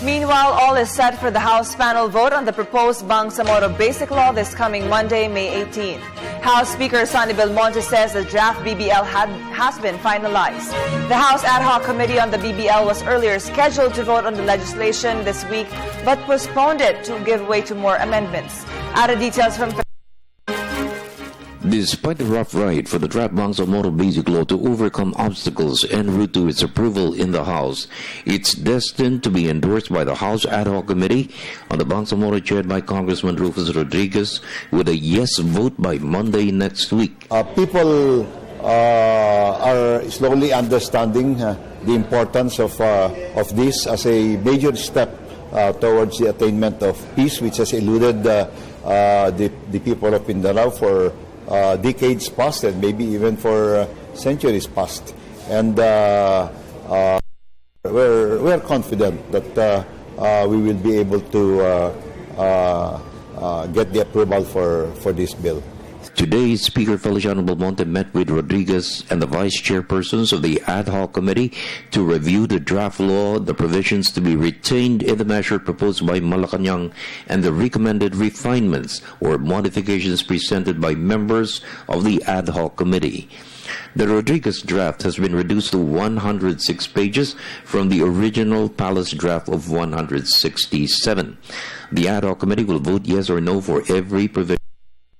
Meanwhile, all is set for the House panel vote on the proposed Bangsamoro Basic Law this coming Monday, May 18. House Speaker Sonny Belmonte says the draft BBL has been finalized. The House Ad Hoc Committee on the BBL was earlier scheduled to vote on the legislation this week, but postponed it to give way to more amendments. Added details from... Despite the rough ride for the draft Bangsamoro Basic Law to overcome obstacles en route to its approval in the House, it's destined to be endorsed by the House Ad Hoc Committee on the Bangsamoro chaired by Congressman Rufus Rodriguez with a yes vote by Monday next week. People are slowly understanding the importance of this as a major step towards the attainment of peace, which has eluded the people of Mindanao for decades past and maybe even for centuries past. And we're confident that we will be able to get the approval for this bill. Today, Speaker Feliciano Belmonte met with Rodriguez and the vice chairpersons of the Ad Hoc Committee to review the draft law, the provisions to be retained in the measure proposed by Malacanang, and the recommended refinements or modifications presented by members of the Ad Hoc Committee. The Rodriguez draft has been reduced to 106 pages from the original Palace draft of 167. The Ad Hoc Committee will vote yes or no for every provision,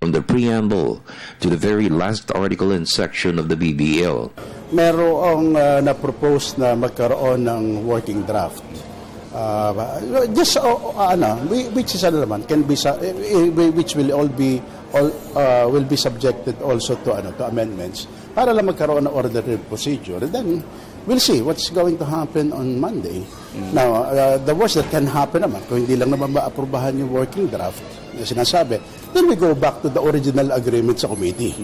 from the preamble to the very last article and section of the BBL. Merong na-propose na magkaroon ng working draft. Which is naman can be which will be subjected also to amendments para lang magkaroon ng orderly procedure. And then we'll see what's going to happen on Monday. Now, the worst that can happen naman, kung hindi lang naman maaprubahan yung working draft, na sinasabi, then we go back to the original agreement sa committee,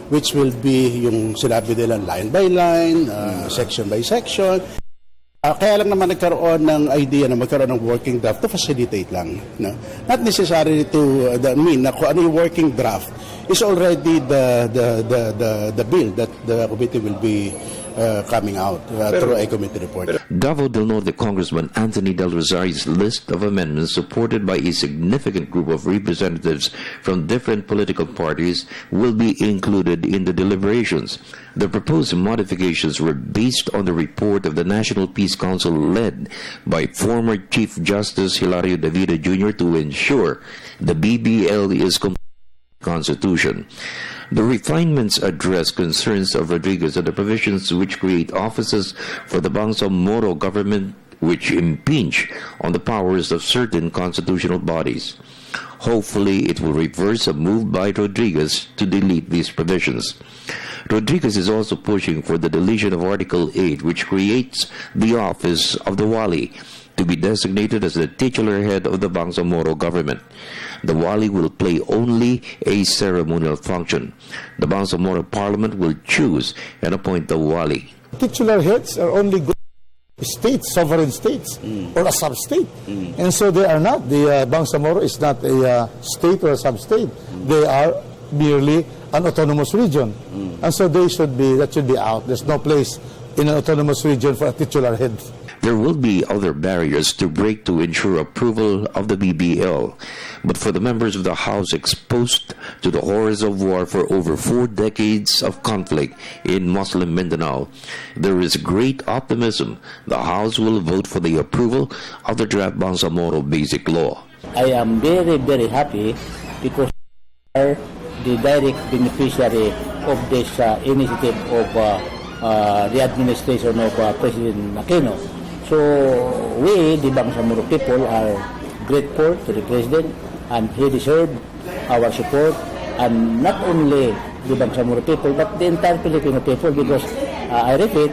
which will be yung sinabi nila line by line, section by section. Kaya lang naman nagkaroon ng idea na magkaroon ng working draft to facilitate lang. No? Not necessarily to mean na kung ano yung working draft is already the bill that the committee will be coming out through a committee report. Davao del Norte Congressman Anthony Del Rosario's list of amendments, supported by a significant group of representatives from different political parties, will be included in the deliberations. The proposed modifications were based on the report of the National Peace Council led by former Chief Justice Hilario Davida Jr. to ensure the BBL is compliant with the Constitution. The refinements address concerns of Rodriguez and the provisions which create offices for the Bangsamoro government which impinge on the powers of certain constitutional bodies. Hopefully, it will reverse a move by Rodriguez to delete these provisions. Rodriguez is also pushing for the deletion of Article 8, which creates the office of the Wali to be designated as the titular head of the Bangsamoro government. The Wali will play only a ceremonial function. The Bangsamoro Parliament will choose and appoint the Wali. Titular heads are only good states, sovereign states, or a sub-state. And so they are not. The Bangsamoro is not a state or a sub-state. They are merely an autonomous region. And so that should be out. There's no place in an autonomous region for a titular head. There will be other barriers to break to ensure approval of the BBL. But for the members of the House exposed to the horrors of war for over 4 decades of conflict in Muslim Mindanao, there is great optimism the House will vote for the approval of the draft Bangsamoro Basic Law. I am very, very happy because we are the direct beneficiary of this initiative of the administration of President Aquino. So we, the Bangsamoro people, are grateful to the President, and he deserves our support, and not only the Bangsamoro people, but the entire Filipino people, because I repeat,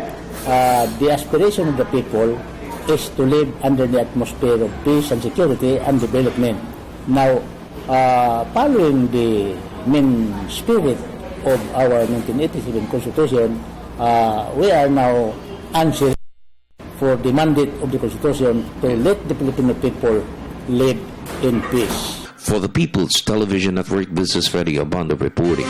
the aspiration of the people is to live under the atmosphere of peace and security and development. Now, following the main spirit of our 1987 Constitution, we are now answering for the mandate of the Constitution to let the Filipino people live in peace. For the People's Television Network, this is Freddie Abando reporting.